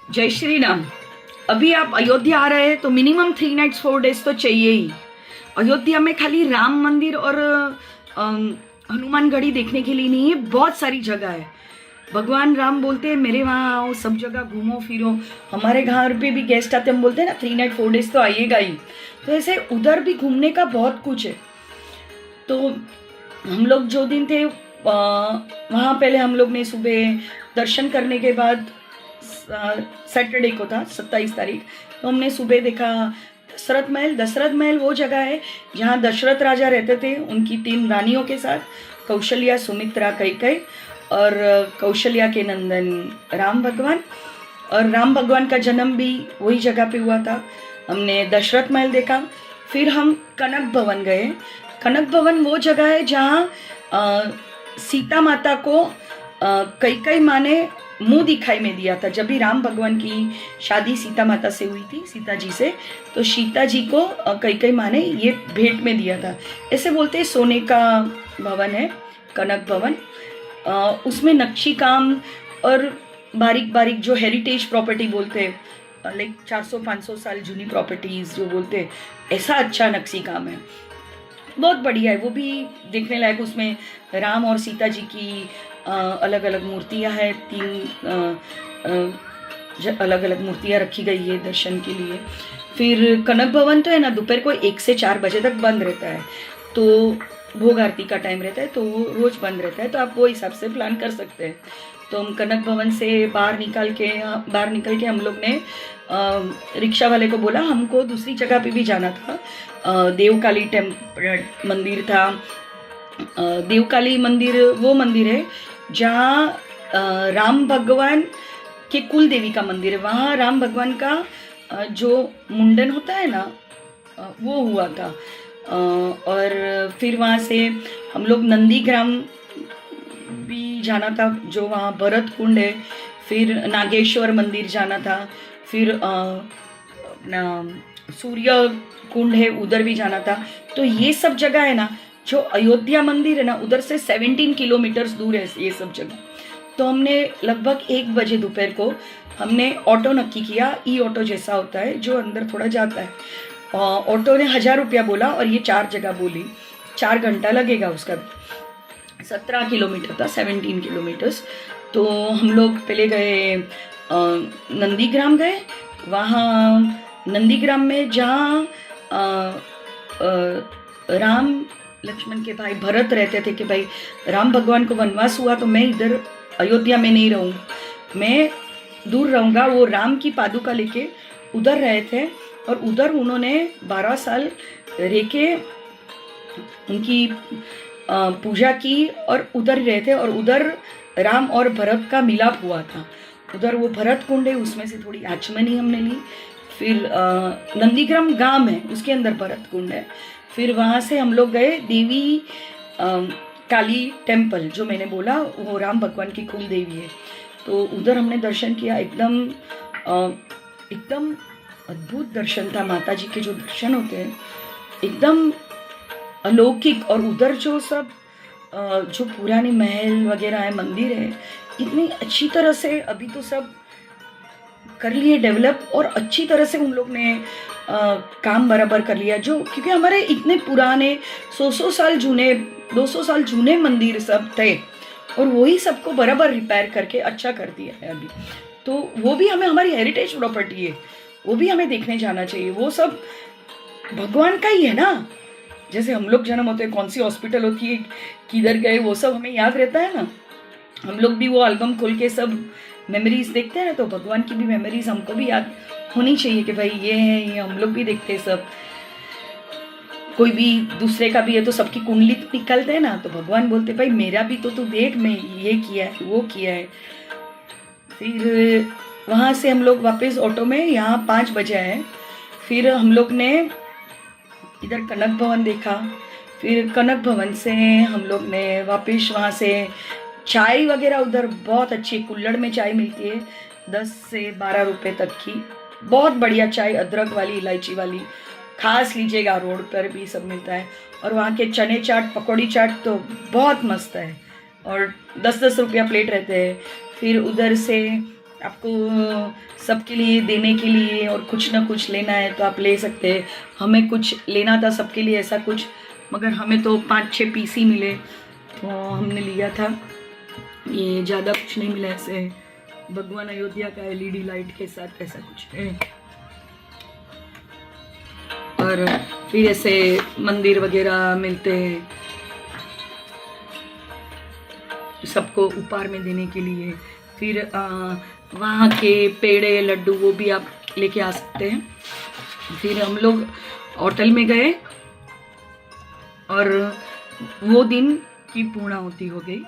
जय श्री राम। अभी आप अयोध्या आ रहे हैं तो मिनिमम 3 नाइट्स 4 डेज तो चाहिए ही। अयोध्या में खाली राम मंदिर और हनुमानगढ़ी देखने के लिए नहीं है, बहुत सारी जगह है। भगवान राम बोलते हैं मेरे वहाँ आओ, सब जगह घूमो फिरो। हमारे घर पे भी गेस्ट आते, हम बोलते हैं ना 3 नाइट 4 डेज तो आइएगा ही। तो ऐसे उधर भी घूमने का बहुत कुछ है। तो हम लोग जो दिन थे वहाँ पहले हम लोग ने सुबह दर्शन करने के बाद सैटरडे को था 27 तारीख, तो हमने सुबह देखा दशरथ महल। दशरथ महल वो जगह है जहाँ दशरथ राजा रहते थे उनकी 3 रानियों के साथ, कौशल्या, सुमित्रा, कैकेयी, और कौशल्या के नंदन राम भगवान। और राम भगवान का जन्म भी वही जगह पे हुआ था। हमने दशरथ महल देखा। फिर हम कनक भवन गए। कनक भवन वो जगह है जहाँ सीता माता को कैकेयी माँ ने मुंह दिखाई में दिया था। जब भी राम भगवान की शादी सीता माता से हुई थी, सीता जी से, तो सीता जी को कैकेयी माँ ने ये भेंट में दिया था। ऐसे बोलते हैं सोने का भवन है कनक भवन। उसमें नक्शी काम और बारीक बारीक जो हेरिटेज प्रॉपर्टी बोलते हैं, लाइक 400-500 साल जूनी प्रॉपर्टीज जो बोलते हैं, ऐसा अच्छा नक्शी काम है, बहुत बढ़िया है। वो भी देखने लायक। उसमें राम और सीता जी की अलग अलग मूर्तियां हैं। 3 अलग अलग मूर्तियां रखी गई है दर्शन के लिए। फिर कनक भवन तो है ना, दोपहर को 1 से 4 बजे तक बंद रहता है। तो भोग आरती का टाइम रहता है, तो वो रोज़ बंद रहता है। तो आप वो हिसाब से प्लान कर सकते हैं। तो हम कनक भवन से बाहर निकल के हम लोग ने रिक्शा वाले को बोला हमको दूसरी जगह पे भी जाना था। देवकाली मंदिर था। देवकाली मंदिर वो मंदिर है जहाँ राम भगवान के कुल देवी का मंदिर है। वहाँ राम भगवान का जो मुंडन होता है ना, वो हुआ था। और फिर वहाँ से हम लोग नंदीग्राम भी जाना था, जो वहाँ भरत कुंड है। फिर नागेश्वर मंदिर जाना था। फिर अपना सूर्य कुंड है, उधर भी जाना था। तो ये सब जगह है ना, जो अयोध्या मंदिर है ना, उधर से 17 किलोमीटर दूर है ये सब जगह। तो हमने लगभग 1 बजे दोपहर को हमने ऑटो नक्की किया। ई ऑटो जैसा होता है जो अंदर थोड़ा जाता है। ऑटो ने 1000 रुपया बोला और ये 4 जगह बोली। 4 घंटा लगेगा उसका। 17 किलोमीटर था, 17 किलोमीटर्स। तो हम लोग पहले गए नंदीग्राम गए। वहाँ नंदीग्राम में जहाँ राम लक्ष्मण के भाई भरत रहते थे कि भाई राम भगवान को वनवास हुआ तो मैं इधर अयोध्या में नहीं रहूँ, मैं दूर रहूँगा। वो राम की पादुका लेके उधर रहे थे और उधर उन्होंने 12 साल रह के उनकी पूजा की और उधर रहे थे। और उधर राम और भरत का मिलाप हुआ था। उधर वो भरत कुंड है, उसमें से थोड़ी आचमनी हमने ली। फिर नंदीग्राम गांव है, उसके अंदर भरत कुंड है। फिर वहाँ से हम लोग गए देवी काली टेम्पल, जो मैंने बोला वो राम भगवान की कुल देवी है। तो उधर हमने दर्शन किया। एकदम अद्भुत दर्शन था। माता जी के जो दर्शन होते हैं एकदम अलौकिक। और उधर जो सब जो पुराने महल वगैरह है, मंदिर है, इतनी अच्छी तरह से अभी तो सब कर लिए डेवलप, और अच्छी तरह से उन लोग ने काम बराबर कर लिया। जो क्योंकि हमारे इतने पुराने 100 साल जूने, 200 साल जूने मंदिर सब थे, और वही सबको बराबर रिपेयर करके अच्छा कर दिया है अभी। तो वो भी हमें, हमारी हेरिटेज प्रॉपर्टी है, वो भी हमें देखने जाना चाहिए। वो सब भगवान का ही है ना। जैसे हम लोग जन्म होते हैं, कौन सी हॉस्पिटल होती है, किधर गए, वो सब हमें याद रहता है ना। हम लोग भी वो एल्बम खोल के सब मेमोरीज देखते हैं ना, तो भगवान की भी मेमोरीज हमको भी याद होनी चाहिए कि भाई ये है, ये हम लोग भी देखते हैं सब। कोई भी दूसरे का भी है तो सबकी कुंडली निकलते हैं ना, तो भगवान बोलते भाई मेरा भी तो तू देख, मैं ये किया है, वो किया है। फिर वहाँ से हम लोग वापस ऑटो में यहाँ 5 बजे आए। फिर हम लोग ने इधर कनक भवन देखा। फिर कनक भवन से हम लोग ने वापस वहाँ से चाय वगैरह, उधर बहुत अच्छी कुल्हड़ में चाय मिलती है 10 से 12 रुपए तक की, बहुत बढ़िया चाय, अदरक वाली, इलायची वाली, खास लीजिएगा। रोड पर भी सब मिलता है। और वहाँ के चने चाट, पकौड़ी चाट तो बहुत मस्त है, और 10-10 रुपया प्लेट रहते हैं। फिर उधर से आपको सबके लिए देने के लिए और कुछ ना कुछ लेना है तो आप ले सकते हैं। हमें कुछ लेना था सबके लिए ऐसा कुछ, मगर हमें तो 5-6 पीस ही मिले तो हमने लिया था। ये ज़्यादा कुछ नहीं मिला, ऐसे भगवान अयोध्या का एलईडी लाइट के साथ ऐसा कुछ है। और फिर ऐसे मंदिर वगैरह मिलते हैं सबको उपहार में देने के लिए। फिर वहाँ के पेड़े लड्डू वो भी आप लेके आ सकते हैं। फिर हम लोग होटल में गए और वो दिन की पूर्णाहुति हो गई।